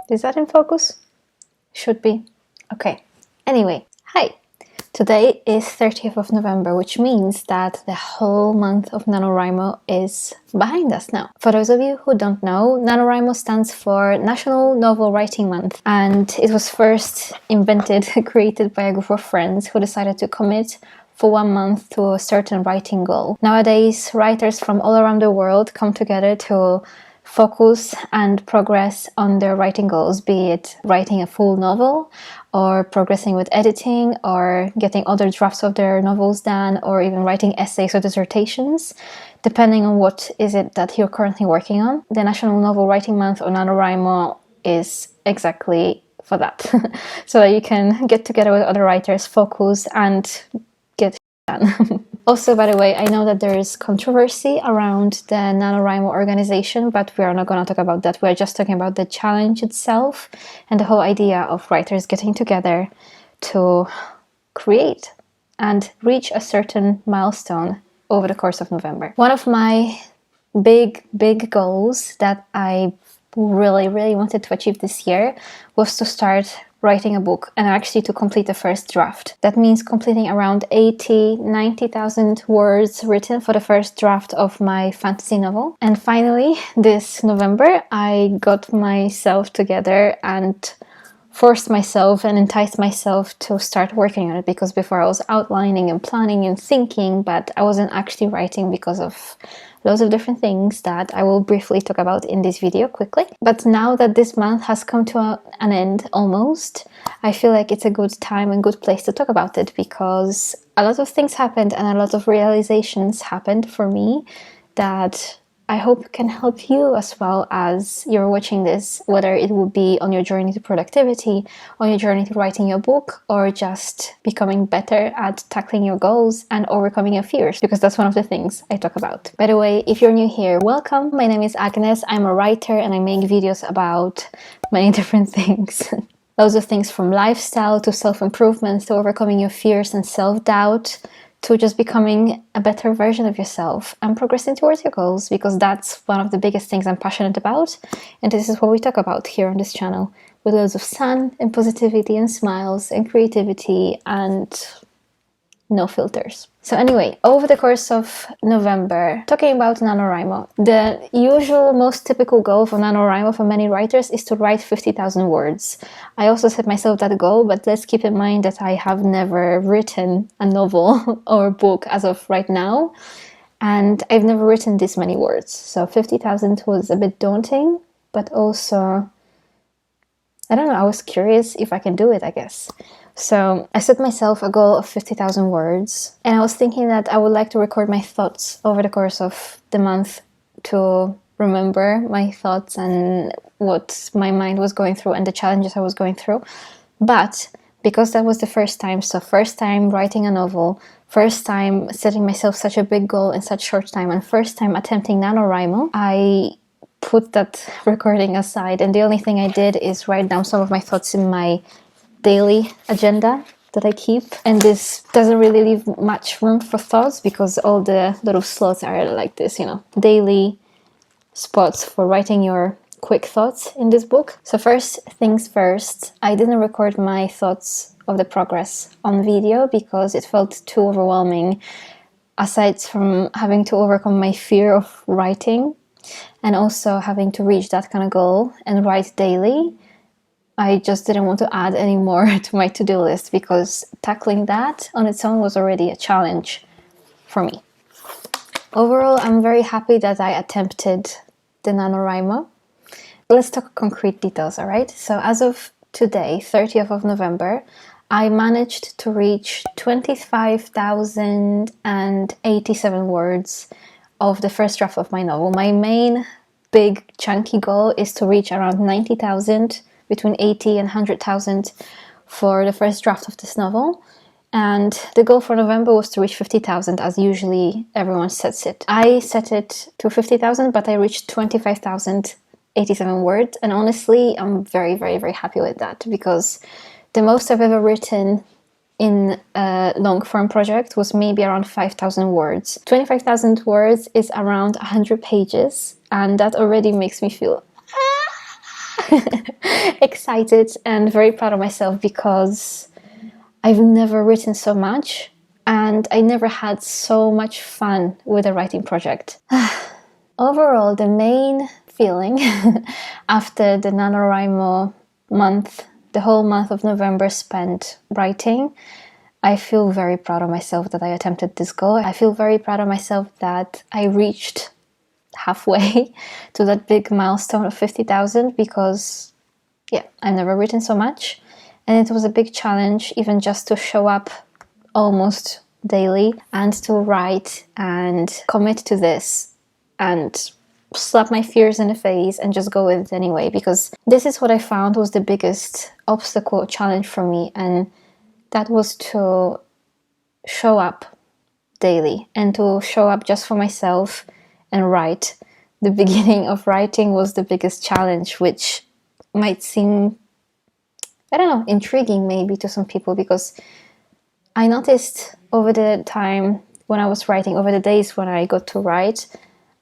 Is that in focus? Should be. Okay. Anyway, hi. Today is 30th of November, which means that the whole month of NaNoWriMo is behind us now. For those of you who don't know, NaNoWriMo stands for National Novel Writing Month, and it was first invented, created by a group of friends who decided to commit for 1 month to a certain writing goal. Nowadays, writers from all around the world come together to focus and progress on their writing goals, be it writing a full novel, or progressing with editing, or getting other drafts of their novels done, or even writing essays or dissertations, depending on what is it that you're currently working on. The National Novel Writing Month or NaNoWriMo is exactly for that, so that you can get together with other writers, focus, and get done. Also, by the way, I know that there is controversy around the NaNoWriMo organization, but we are not going to talk about that. We're just talking about the challenge itself and the whole idea of writers getting together to create and reach a certain milestone over the course of November. One of my big goals that I really wanted to achieve this year was to start writing a book, and actually to complete the first draft. That means completing around 90,000 words written for the first draft of my fantasy novel. And finally, this November, I got myself together and forced myself and enticed myself to start working on it, because before I was outlining and planning and thinking, but I wasn't actually writing because of loads of different things that I will briefly talk about in this video quickly. But now that this month has come to an end almost, I feel like it's a good time and good place to talk about it, because a lot of things happened and a lot of realizations happened for me that I hope can help you as well as you're watching this, whether it will be on your journey to productivity, on your journey to writing your book, or just becoming better at tackling your goals and overcoming your fears, because that's one of the things I talk about. By the way, if you're new here, welcome. My name is Agnes. I'm a writer and I make videos about many different things. Loads of things, from lifestyle to self-improvement to overcoming your fears and self-doubt, to just becoming a better version of yourself and progressing towards your goals, because that's one of the biggest things I'm passionate about, and this is what we talk about here on this channel, with loads of sun and positivity and smiles and creativity and no filters. So anyway, over the course of November, talking about NaNoWriMo, the usual, most typical goal for NaNoWriMo for many writers is to write 50,000 words. I also set myself that goal, but let's keep in mind that I have never written a novel or a book as of right now, and I've never written this many words. So 50,000 was a bit daunting, but also, I don't know, I was curious if I can do it, I guess. So I set myself a goal of 50,000 words, and I was thinking that I would like to record my thoughts over the course of the month to remember my thoughts and what my mind was going through and the challenges I was going through. But because that was the first time, so first time writing a novel, first time setting myself such a big goal in such short time, and first time attempting NaNoWriMo, I put that recording aside, and the only thing I did is write down some of my thoughts in my daily agenda that I keep. And this doesn't really leave much room for thoughts, because all the little slots are like this, you know, daily spots for writing your quick thoughts in this book. So first things first, I didn't record my thoughts of the progress on video because it felt too overwhelming. Aside from having to overcome my fear of writing and also having to reach that kind of goal and write daily, I just didn't want to add any more to my to-do list, because tackling that on its own was already a challenge for me. Overall, I'm very happy that I attempted the NaNoWriMo. Let's talk concrete details, alright? So as of today, 30th of November, I managed to reach 25,087 words of the first draft of my novel. My main big chunky goal is to reach around 90,000, between 80 and 100,000 for the first draft of this novel. And the goal for November was to reach 50,000, as usually everyone sets it. I set it to 50,000, but I reached 25,087 words. And honestly, I'm very happy with that, because the most I've ever written in a long form project was maybe around 5,000 words. 25,000 words is around 100 pages, and that already makes me feel excited and very proud of myself because I've never written so much and I never had so much fun with a writing project. Overall, the main feeling after the NaNoWriMo month, the whole month of November spent writing, I feel very proud of myself that I attempted this goal. I feel very proud of myself that I reached halfway to that big milestone of 50,000 because, yeah, I've never written so much. And it was a big challenge even just to show up almost daily and to write and commit to this and slap my fears in the face and just go with it anyway, because this is what I found was the biggest obstacle, challenge for me, and that was to show up daily and to show up just for myself and write. The beginning of writing was the biggest challenge, which might seem, I don't know, intriguing maybe to some people, because I noticed over the time when I was writing, over the days when I got to write,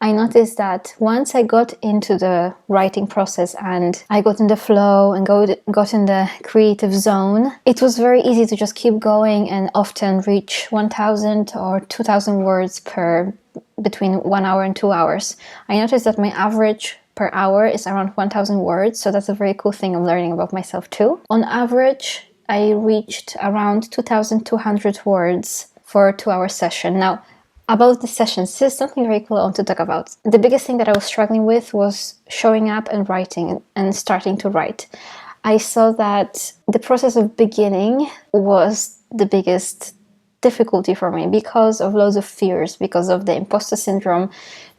I noticed that once I got into the writing process and I got in the flow and got in the creative zone, it was very easy to just keep going and often reach 1,000 or 2,000 words between 1 hour and 2 hours. I noticed that my average per hour is around 1,000 words, so that's a very cool thing I'm learning about myself too. On average, I reached around 2,200 words for a 2-hour session. Now, about the sessions, this is something very cool I want to talk about. The biggest thing that I was struggling with was showing up and writing and starting to write. I saw that the process of beginning was the biggest difficulty for me because of loads of fears, because of the imposter syndrome,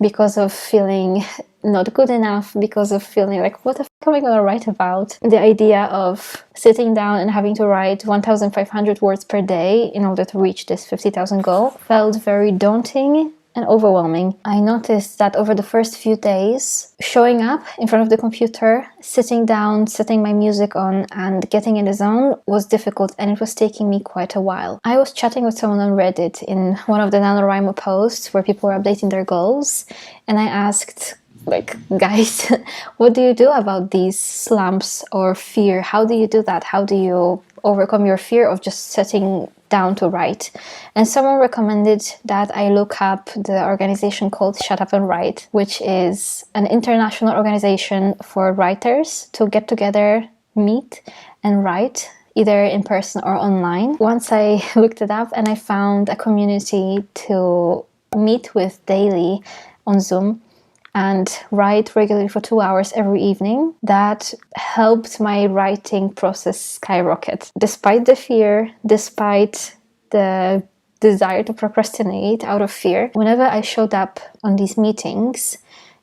because of feeling not good enough, because of feeling like, what the fuck am I going to write about? The idea of sitting down and having to write 1,500 words per day in order to reach this 50,000 goal felt very daunting and overwhelming. I noticed that over the first few days, showing up in front of the computer, sitting down, setting my music on and getting in the zone was difficult, and it was taking me quite a while. I was chatting with someone on Reddit in one of the NaNoWriMo posts where people were updating their goals, and I asked, like, guys, what do you do about these slumps or fear? How do you do that? How do you overcome your fear of just sitting down to write? And someone recommended that I look up the organization called Shut Up and Write, which is an international organization for writers to get together, meet and write, either in person or online. Once I looked it up and I found a community to meet with daily on Zoom and write regularly for 2 hours every evening, that helped my writing process skyrocket. Despite the fear, despite the desire to procrastinate out of fear, whenever I showed up on these meetings,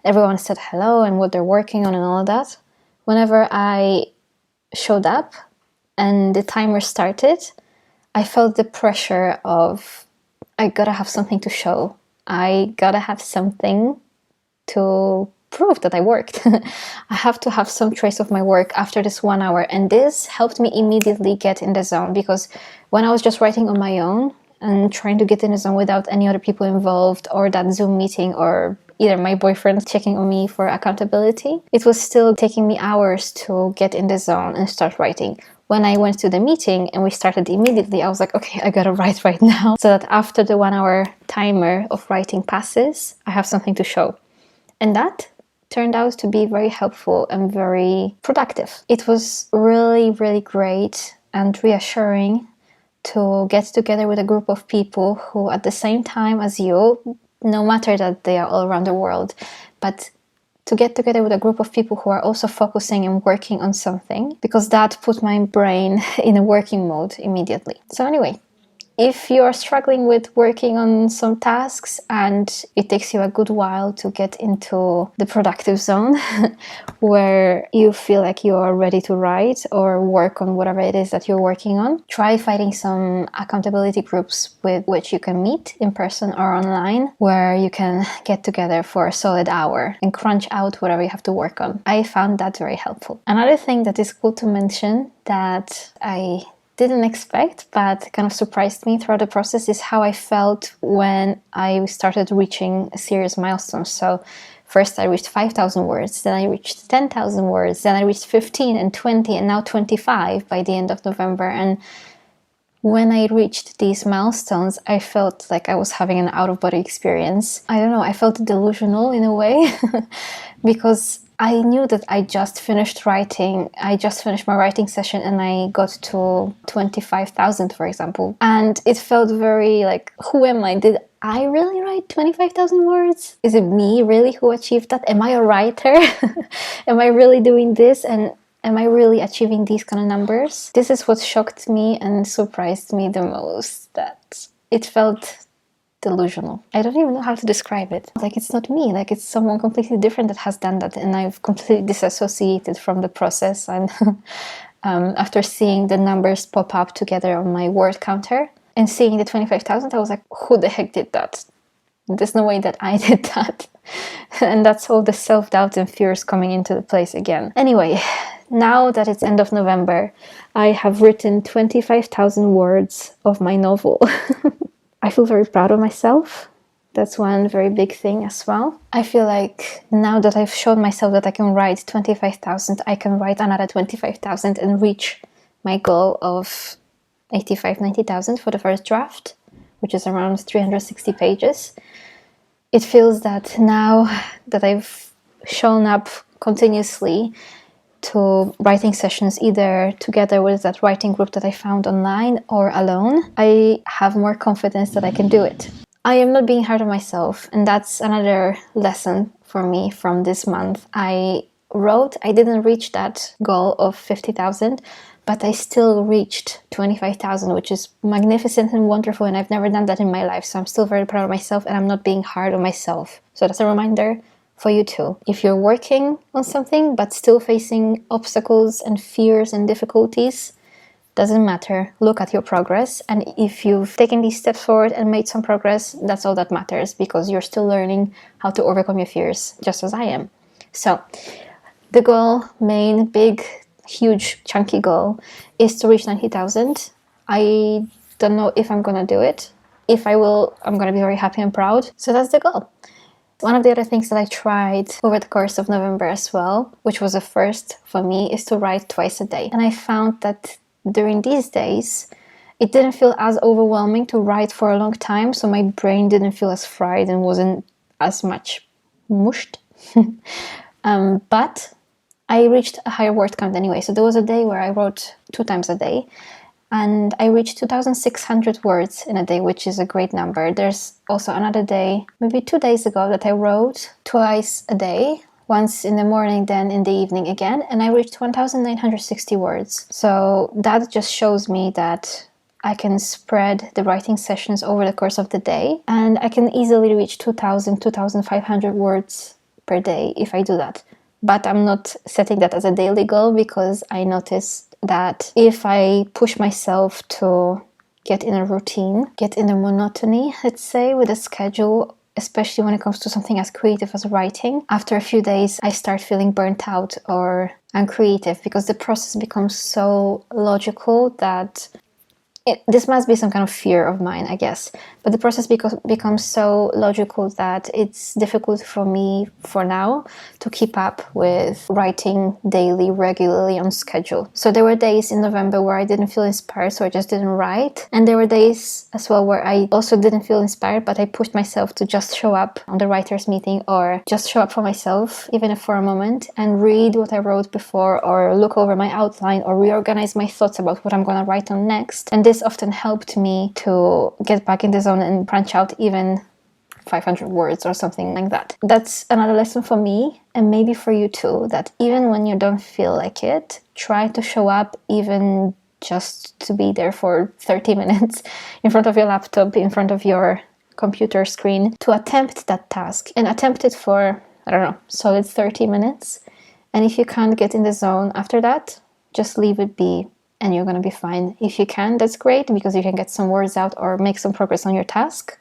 everyone said hello and what they're working on and all of that. Whenever I showed up and the timer started, I felt the pressure of, I gotta have something to show. I gotta have something to prove that I worked. I have to have some trace of my work after this 1 hour, and this helped me immediately get in the zone, because when I was just writing on my own and trying to get in the zone without any other people involved or that Zoom meeting or either my boyfriend checking on me for accountability, it was still taking me hours to get in the zone and start writing. When I went to the meeting and we started immediately, I was like, okay, I gotta write right now, so that after the 1 hour timer of writing passes, I have something to show. And that turned out to be very helpful and very productive. It was really, really great and reassuring to get together with a group of people who, at the same time as you, no matter that they are all around the world, but to get together with a group of people who are also focusing and working on something, because that put my brain in a working mode immediately. So anyway, if you are struggling with working on some tasks and it takes you a good while to get into the productive zone where you feel like you are ready to write or work on whatever it is that you're working on, try finding some accountability groups with which you can meet in person or online, where you can get together for a solid hour and crunch out whatever you have to work on. I found that very helpful. Another thing that is cool to mention that I didn't expect but kind of surprised me throughout the process is how I felt when I started reaching serious milestones. So First I reached 5,000 words, then I reached 10,000 words, then I reached 15 and 20 and now 25 by the end of November. And when I reached these milestones, I felt like I was having an out-of-body experience. I don't know, I felt delusional in a way because I knew that I just finished writing. I just finished my writing session and I got to 25,000, for example. And it felt very like, who am I? Did I really write 25,000 words? Is it me really who achieved that? Am I a writer? Am I really doing this? And am I really achieving these kind of numbers? This is what shocked me and surprised me the most, that it felt delusional. I don't even know how to describe it. Like, it's not me, like it's someone completely different that has done that, and I've completely disassociated from the process. And after seeing the numbers pop up together on my word counter and seeing the 25,000, I was like, who the heck did that? There's no way that I did that. And that's all the self-doubt and fears coming into the place again. Anyway, now that it's end of November, I have written 25,000 words of my novel. I feel very proud of myself. That's one very big thing as well. I feel like now that I've shown myself that I can write 25,000, I can write another 25,000 and reach my goal of 90,000 for the first draft, which is around 360 pages. It feels that now that I've shown up continuously to writing sessions, either together with that writing group that I found online or alone, I have more confidence that I can do it. I am not being hard on myself, and that's another lesson for me from this month. I didn't reach that goal of 50,000, but I still reached 25,000, which is magnificent and wonderful, and I've never done that in my life, so I'm still very proud of myself, and I'm not being hard on myself. So that's a reminder for you too. If you're working on something but still facing obstacles and fears and difficulties, doesn't matter. Look at your progress, and if you've taken these steps forward and made some progress, that's all that matters, because you're still learning how to overcome your fears, just as I am. So the goal, main, big, huge, chunky goal, is to reach 90,000. I don't know if I'm gonna do it. If I will, I'm gonna be very happy and proud. So that's the goal. One of the other things that I tried over the course of November as well, which was a first for me, is to write twice a day. And I found that during these days, it didn't feel as overwhelming to write for a long time, so my brain didn't feel as fried and wasn't as much mushed. But I reached a higher word count anyway. So there was a day where I wrote 2 times a day, and I reached 2,600 words in a day, which is a great number. There's also another day, maybe 2 days ago, that I wrote twice a day, once in the morning, then in the evening again, and I reached 1,960 words. So that just shows me that I can spread the writing sessions over the course of the day, and I can easily reach 2,000, 2,500 words per day if I do that. But I'm not setting that as a daily goal, because I noticed that if I push myself to get in a routine, get in a monotony, let's say, with a schedule, especially when it comes to something as creative as writing, after a few days I start feeling burnt out or uncreative, because the process becomes so logical that this must be some kind of fear of mine, I guess. But the process becomes so logical that it's difficult for me, for now, to keep up with writing daily, regularly, on schedule. So there were days in November where I didn't feel inspired, so I just didn't write. And there were days as well where I also didn't feel inspired, but I pushed myself to just show up on the writer's meeting, or just show up for myself, even if for a moment, and read what I wrote before, or look over my outline, or reorganize my thoughts about what I'm going to write on next. And this often helped me to get back in the zone and branch out even 500 words or something like that. That's another lesson for me, and maybe for you too, that even when you don't feel like it, try to show up, even just to be there for 30 minutes in front of your laptop, in front of your computer screen, to attempt that task, and attempt it for, I don't know, solid 30 minutes. And if you can't get in the zone after that, just leave it be, and you're going to be fine. If you can, that's great, because you can get some words out or make some progress on your task.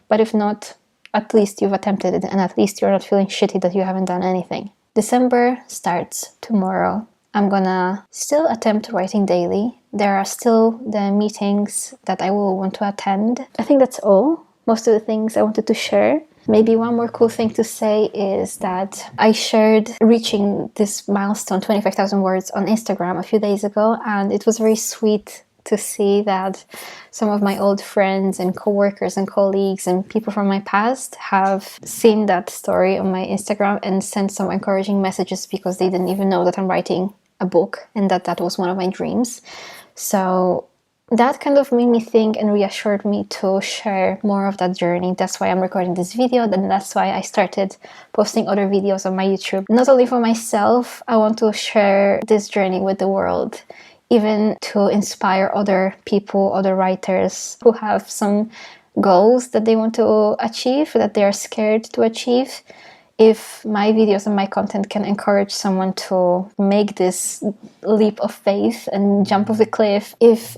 But if not, at least you've attempted it, and at least you're not feeling shitty that you haven't done anything. December starts tomorrow. I'm gonna still attempt writing daily. There are still the meetings that I will want to attend. I think that's all. Most of the things I wanted to share. Maybe one more cool thing to say is that I shared reaching this milestone, 25,000 words, on Instagram a few days ago, and it was very sweet to see that some of my old friends and co-workers and colleagues and people from my past have seen that story on my Instagram and sent some encouraging messages because they didn't even know that I'm writing a book and that was one of my dreams. So that kind of made me think and reassured me to share more of that journey. That's why I'm recording this video, and that's why I started posting other videos on my YouTube. Not only for myself, I want to share this journey with the world, even to inspire other people, other writers who have some goals that they want to achieve, that they are scared to achieve. If my videos and my content can encourage someone to make this leap of faith and jump off the cliff, if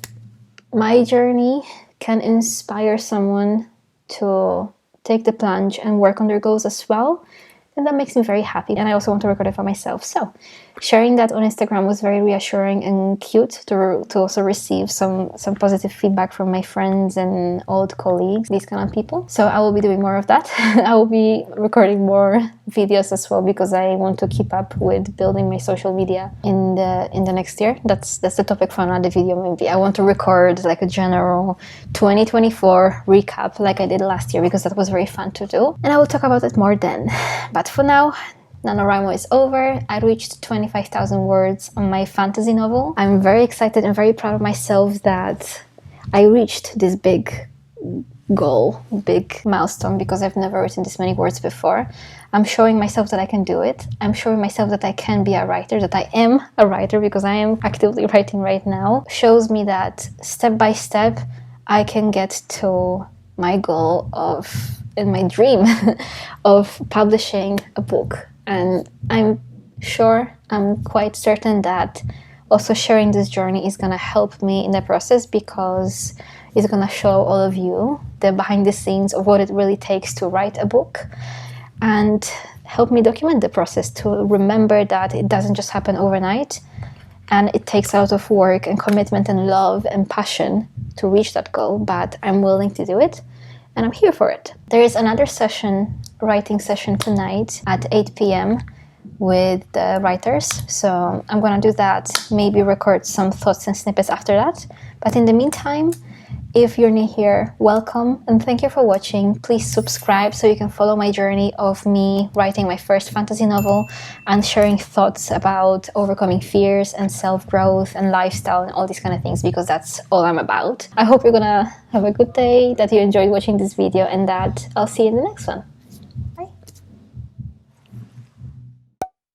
my journey can inspire someone to take the plunge and work on their goals as well, then that makes me very happy. And I also want to record it for myself. So sharing that on Instagram was very reassuring and cute to also receive some positive feedback from my friends and old colleagues, these kind of people. So I will be doing more of that. I will be recording more videos as well because I want to keep up with building my social media in the next year. That's the topic for another video maybe. I want to record like a general 2024 recap like I did last year because that was very fun to do. And I will talk about it more then. But for now, NaNoWriMo is over. I reached 25,000 words on my fantasy novel. I'm very excited and very proud of myself that I reached this big goal, big milestone, because I've never written this many words before. I'm showing myself that I can do it. I'm showing myself that I can be a writer, that I am a writer because I am actively writing right now. Shows me that step by step I can get to my goal and my dream of publishing a book. And I'm quite certain that also sharing this journey is going to help me in the process because it's going to show all of you the behind the scenes of what it really takes to write a book and help me document the process to remember that it doesn't just happen overnight and it takes a lot of work and commitment and love and passion to reach that goal, but I'm willing to do it. And I'm here for it. There is another writing session tonight at 8 p.m. with the writers. So I'm gonna do that, maybe record some thoughts and snippets after that. But in the meantime, if you're new here, welcome and thank you for watching. Please subscribe so you can follow my journey of me writing my first fantasy novel and sharing thoughts about overcoming fears and self-growth and lifestyle and all these kind of things because that's all I'm about. I hope you're gonna have a good day, that you enjoyed watching this video and that I'll see you in the next one.